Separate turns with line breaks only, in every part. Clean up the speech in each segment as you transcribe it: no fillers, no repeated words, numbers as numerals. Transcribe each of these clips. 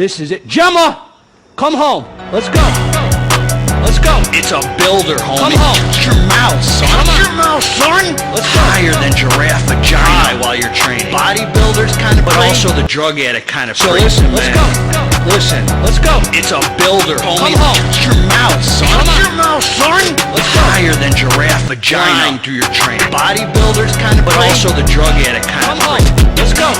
This is it. Gemma, come home. Let's go. Let's go.
It's a builder, homie.
Come home.
Shut your mouth, son.
Come on.
Shut your mouth, son.
Let's go.
Higher than giraffe vagina. High while you're training. Bodybuilders kind of
But
Prix.
also
the drug addict kind of
So
Prix,
listen,
man.
let's go. Listen, let's go.
It's a builder, homie.
Come home.
Shut your mouth, son.
Come on.
Shut your mouth, son.
Let's go.
Higher than giraffe vagina.
Flying
through your training. Bodybuilders kind of
But
Prix.
also
the drug addict kind
Come
of
home.
Prix.
Let's go.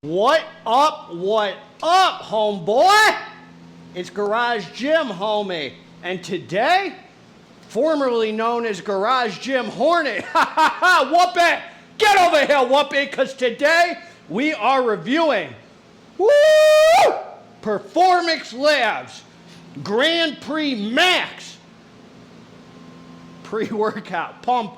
What up, homeboy? It's Garage Gym, homie. And today, formerly known as Garage Gym Hornet. Ha ha ha, Whoopie! Get over here, Whoopie, because today we are reviewing Performix Labz Grand Prix Max pre-workout pump.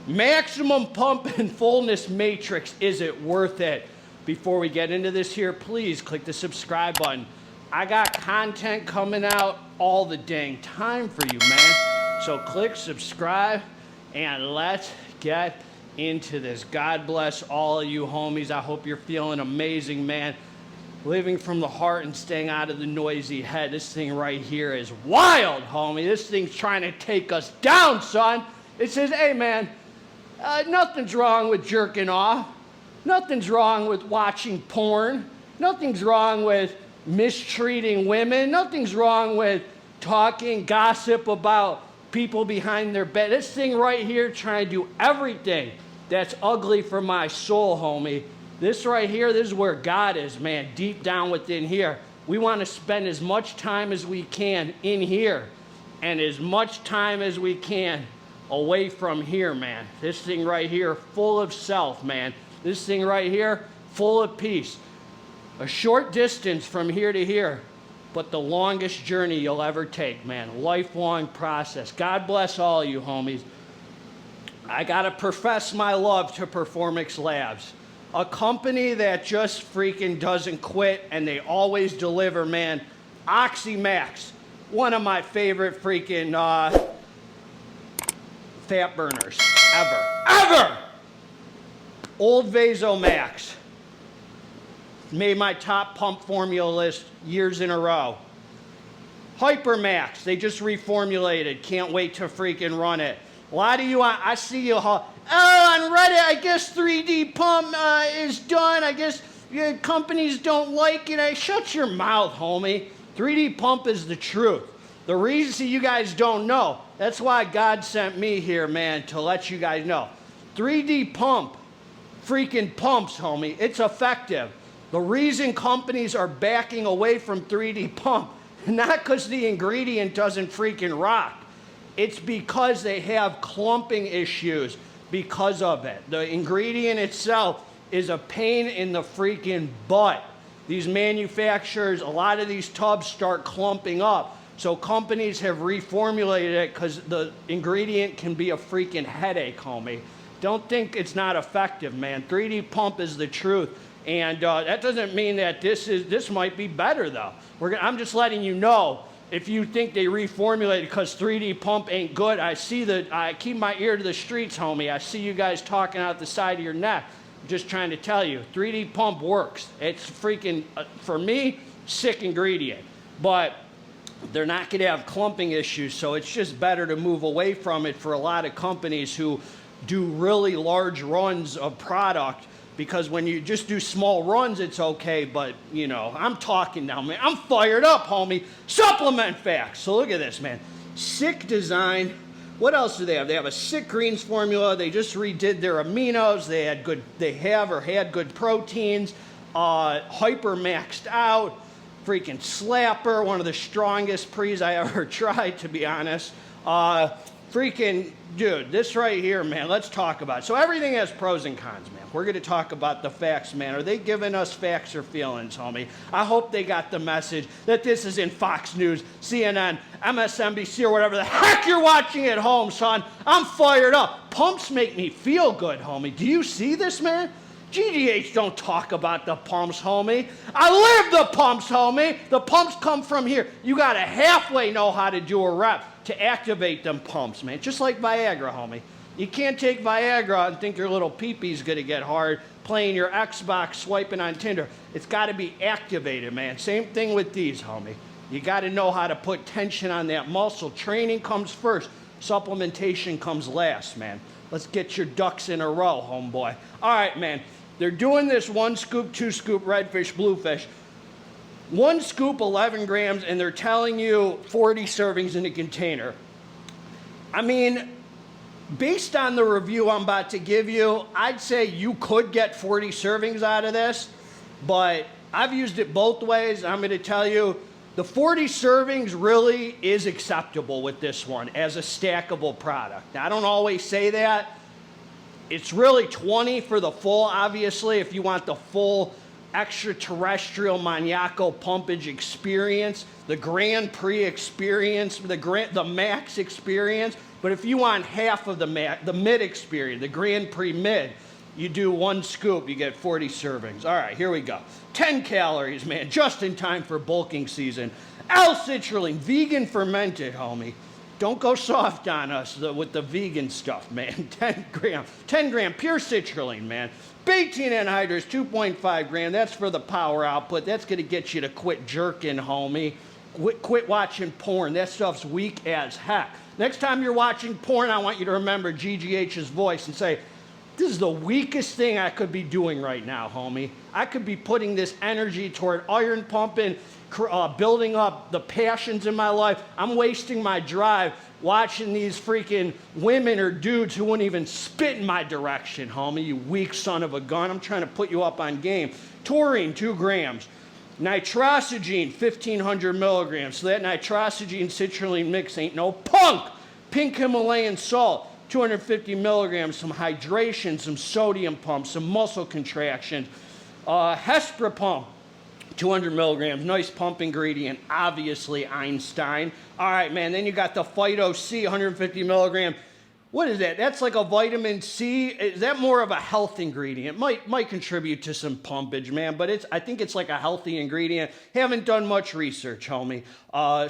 Maximum pump and fullness matrix. Is it worth it? Before we get into this here, please click the subscribe button. I got content coming out all the dang time for you, man. So click subscribe and let's get into this. God bless all of you homies. I hope you're feeling amazing, man. Living from the heart and staying out of the noisy head. This thing right here is wild, homie. This thing's trying to take us down, son. It says, hey, man, nothing's wrong with jerking off. Nothing's wrong with watching porn. Nothing's wrong with mistreating women. Nothing's wrong with talking gossip about people behind their bed. This thing right here trying to do everything that's ugly for my soul, homie. This right here, this is where God is, man, deep down within here. We want to spend as much time as we can in here and as much time as we can away from here, man. This thing right here, full of self, man. This thing right here, full of peace. A short distance from here to here, but the longest journey you'll ever take, man. Lifelong process. God bless all you homies. I gotta profess my love to Performix Labz, a company that just freaking doesn't quit and they always deliver, man. OxyMax, one of my favorite freaking fat burners ever. Old VasoMax made my top pump formula list years in a row. Hypermax, they just reformulated. Can't wait to freaking run it. A lot of you, I see you, on Reddit, I guess 3D pump is done. I guess companies don't like it. Shut your mouth, homie. 3D pump is the truth. The reason you guys don't know, that's why God sent me here, man, to let you guys know. 3D pump freaking pumps, homie. It's effective. The reason companies are backing away from 3D pump, not because the ingredient doesn't freaking rock. It's because they have clumping issues because of it. The ingredient itself is a pain in the freaking butt. These manufacturers, a lot of these tubs start clumping up. So companies have reformulated it because the ingredient can be a freaking headache, homie. Don't think it's not effective, man. 3D pump is the truth. And that doesn't mean that this might be better, though. I'm just letting you know, if you think they reformulated because 3D pump ain't good, I keep my ear to the streets, homie. I see you guys talking out the side of your neck. I'm just trying to tell you, 3D pump works. It's freaking, for me, sick ingredient. But they're not going to have clumping issues, so it's just better to move away from it for a lot of companies who do really large runs of product, because when you just do small runs, it's okay, but, you know, I'm talking now, man. I'm fired up, homie. Supplement facts. So look at this, man. Sick design. What else do they have? They have a sick greens formula. They just redid their aminos. They had good proteins. Hyper maxed out. Freaking slapper. One of the strongest Prix I ever tried, to be honest. Freaking, dude, this right here, man, let's talk about it. So everything has pros and cons, man. We're going to talk about the facts, man. Are they giving us facts or feelings, homie? I hope they got the message that this is in Fox News, CNN, MSNBC, or whatever the heck you're watching at home, son. I'm fired up. Pumps make me feel good, homie. Do you see this, man? GGH don't talk about the pumps, homie. I live the pumps, homie. The pumps come from here. You got to halfway know how to do a rep to activate them pumps, man. Just like Viagra, homie. You can't take Viagra and think your little pee-pee's gonna get hard playing your Xbox, swiping on Tinder. It's gotta be activated, man. Same thing with these, homie. You gotta know how to put tension on that muscle. Training comes first. Supplementation comes last, man. Let's get your ducks in a row, homeboy. All right, man. They're doing this 1 scoop, 2 scoop, redfish, bluefish. 1 scoop, 11 grams, and they're telling you 40 servings in a container. I mean, based on the review I'm about to give you, I'd say you could get 40 servings out of this, but I've used it both ways. I'm going to tell you, the 40 servings really is acceptable with this one as a stackable product. Now, I don't always say that. It's really 20 for the full, obviously, if you want the full extraterrestrial maniacal pumpage experience, the Grand Prix experience, the Max experience. But if you want half of the mid experience, the Grand Prix mid, you do 1 scoop, you get 40 servings. All right, here we go. 10 calories, man, just in time for bulking season. L-citrulline, vegan fermented, homie. Don't go soft on us with the vegan stuff, man. 10 gram pure citrulline, man. Betaine anhydrous, 2.5 gram. That's for the power output. That's going to get you to quit jerking, homie. Quit watching porn. That stuff's weak as heck. Next time you're watching porn, I want you to remember GGH's voice and say, this is the weakest thing I could be doing right now, homie. I could be putting this energy toward iron pumping, building up the passions in my life. I'm wasting my drive watching these freaking women or dudes who wouldn't even spit in my direction, homie, you weak son of a gun. I'm trying to put you up on game. Taurine, 2 grams. Nitrosogene, 1,500 milligrams. So that nitrosogene citrulline mix ain't no punk. Pink Himalayan salt, 250 milligrams. Some hydration, some sodium pump, some muscle contraction. Hespera pump, 200 milligrams, nice pump ingredient, obviously Einstein. All right, man, then you got the Phyto C, 150 milligram. What is that? That's like a vitamin C. Is that more of a health ingredient? Might contribute to some pumpage, man, but I think it's like a healthy ingredient. Haven't done much research, homie.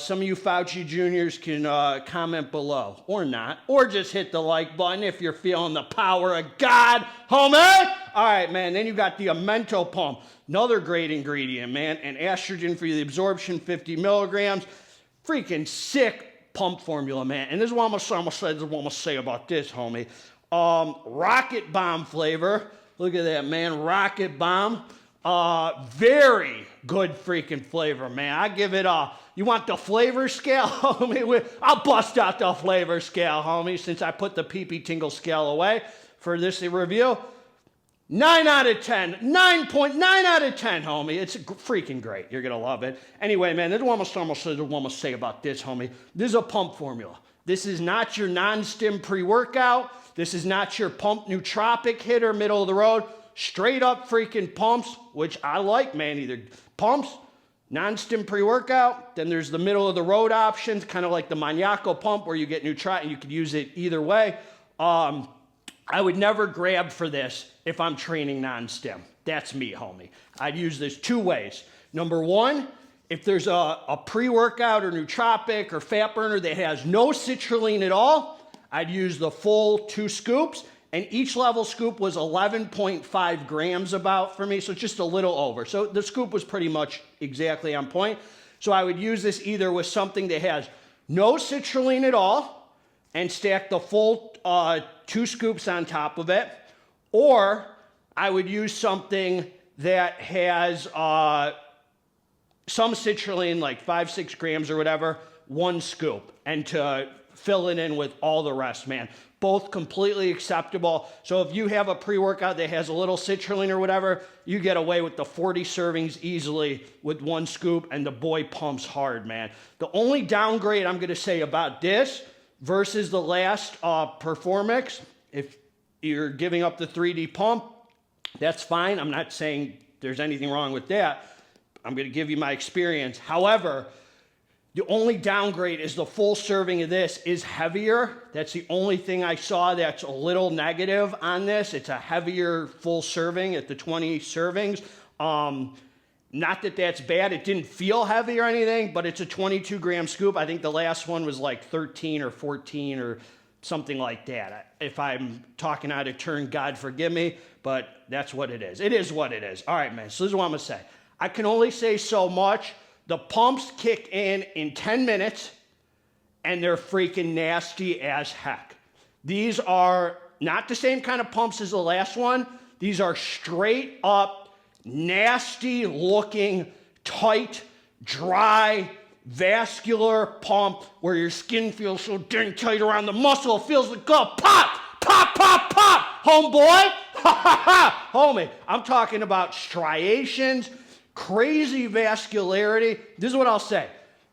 Some of you Fauci juniors can comment below, or not, or just hit the like button if you're feeling the power of God, homie. All right, man, then you got the Amento pump, another great ingredient, man, and estrogen for the absorption, 50 milligrams. Freaking sick pump formula, man. And this is what I'm gonna say about this, homie. Rocket Bomb flavor. Look at that, man. Rocket Bomb. Very good freaking flavor, man. I give it a, you want the flavor scale, homie? I'll bust out the flavor scale, homie, since I put the pee-pee tingle scale away for this review. 9 out of 10. 9.9 out of 10, homie. It's freaking great. You're going to love it. Anyway, man, this is what I'm going to say about this, homie. This is a pump formula. This is not your non-stim pre-workout. This is not your pump nootropic hitter, middle of the road. Straight up freaking pumps, which I like, man. Either pumps, non-stim pre-workout, then there's the middle of the road options, kind of like the Maniaco pump where you get nootropic. You could use it either way. I would never grab for this if I'm training non-stim. That's me, homie. I'd use this 2 ways. Number 1, if there's a pre-workout or nootropic or fat burner that has no citrulline at all, I'd use the full 2 scoops, and each level scoop was 11.5 grams about for me, so just a little over. So the scoop was pretty much exactly on point. So I would use this either with something that has no citrulline at all and stack the full 2 scoops on top of it, or I would use something that has some citrulline, like 5-6 grams or whatever, 1 scoop, and to fill it in with all the rest, man. Both completely acceptable. So if you have a pre-workout that has a little citrulline or whatever, you get away with the 40 servings easily with 1 scoop, and the boy pumps hard, man. The only downgrade I'm going to say about this versus the last Performix, if you're giving up the 3D pump, that's fine. I'm not saying there's anything wrong with that. I'm going to give you my experience. However, the only downgrade is the full serving of this is heavier. That's the only thing I saw that's a little negative on this. It's a heavier full serving at the 20 servings. Not that that's bad. It didn't feel heavy or anything, but it's a 22 gram scoop. I think the last one was like 13 or 14 or something like that. If I'm talking out of turn, God forgive me, but that's what it is. It is what it is. All right, man, so this is what I'm gonna say. I can only say so much. The pumps kick in 10 minutes, and they're freaking nasty as heck. These are not the same kind of pumps as the last one. These are straight up, nasty looking, tight, dry, vascular pump where your skin feels so dang tight around the muscle. It feels like go pop, pop, pop, pop, homeboy. Ha ha ha, homie. I'm talking about striations, crazy vascularity. This is what I'll say.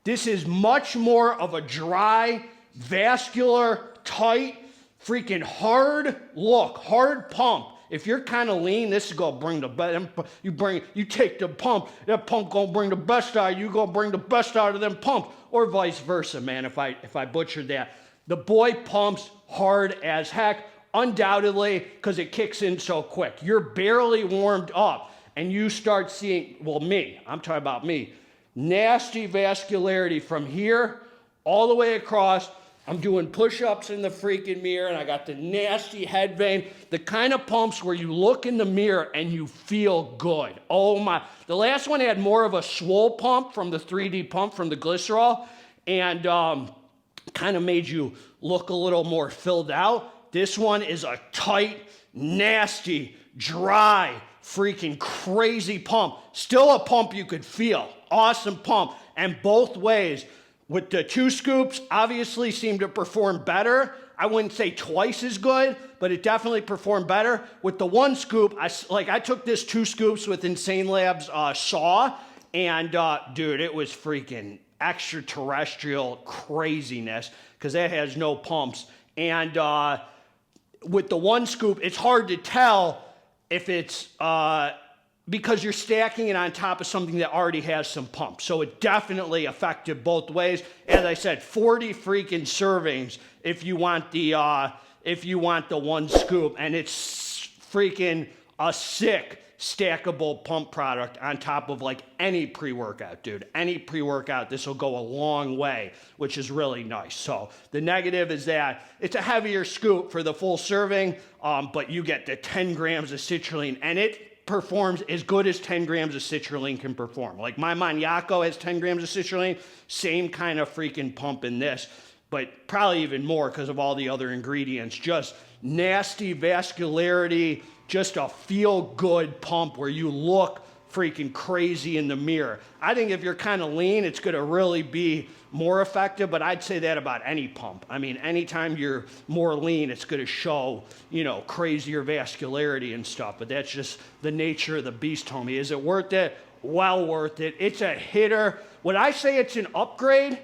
This is much more of a dry, vascular, tight, freaking hard look, hard pump. If you're kind of lean, this is gonna bring the best. You take the pump, that pump gonna bring the best out of you. Gonna bring the best out of them pumps, or vice versa, man. If I butchered that, the boy pumps hard as heck, undoubtedly, because it kicks in so quick. You're barely warmed up, and you start seeing. Well, I'm talking about me. Nasty vascularity from here all the way across. I'm doing push-ups in the freaking mirror, and I got the nasty head vein, the kind of pumps where you look in the mirror and you feel good. Oh my. The last one had more of a swole pump from the 3D pump from the glycerol, and kind of made you look a little more filled out. This one is a tight, nasty, dry, freaking crazy pump. Still a pump you could feel. Awesome pump. And both ways. With the 2 scoops, obviously seemed to perform better. I wouldn't say twice as good, but it definitely performed better. With the 1 scoop, I took this 2 scoops with Insane Labz saw, and dude, it was freaking extraterrestrial craziness because that has no pumps. And with the 1 scoop, it's hard to tell if it's because you're stacking it on top of something that already has some pumps. So it definitely affected both ways. As I said, 40 freaking servings if you want the 1 scoop, and it's freaking a sick stackable pump product on top of like any pre-workout, dude. Any pre-workout, this will go a long way, which is really nice. So the negative is that it's a heavier scoop for the full serving, but you get the 10 grams of citrulline, and it performs as good as 10 grams of citrulline can perform. Like my Maniaco has 10 grams of citrulline, same kind of freaking pump in this, but probably even more because of all the other ingredients. Just nasty vascularity, just a feel-good pump where you look freaking crazy in the mirror. I think if you're kind of lean, it's going to really be more effective, but I'd say that about any pump. I mean, anytime you're more lean, it's going to show, crazier vascularity and stuff, but that's just the nature of the beast, homie. Is it worth it? Well worth it. It's a hitter. Would I say it's an upgrade?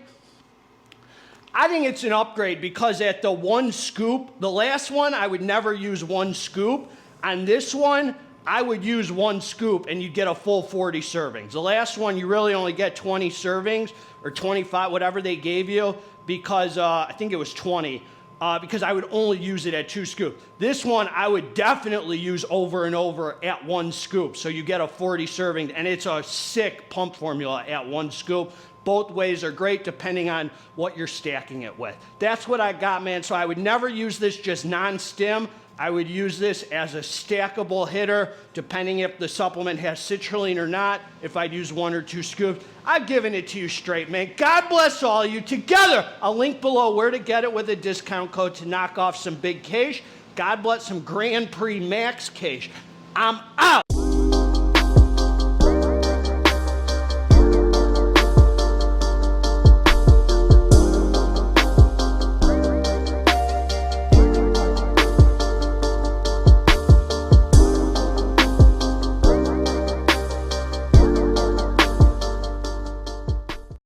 I think it's an upgrade because at the 1 scoop, the last one, I would never use 1 scoop. On this one, I would use 1 scoop and you'd get a full 40 servings. The last one, you really only get 20 servings or 25, whatever they gave you, because I think it was 20, because I would only use it at 2 scoops. This one, I would definitely use over and over at 1 scoop. So you get a 40 serving, and it's a sick pump formula at 1 scoop. Both ways are great depending on what you're stacking it with. That's what I got, man. So I would never use this just non-stim. I would use this as a stackable hitter, depending if the supplement has citrulline or not, if I'd use 1 or 2 scoops. I've given it to you straight, man. God bless all of you. Together, I'll link below where to get it with a discount code to knock off some big cash. God bless some Grand Prix Max cash. I'm out.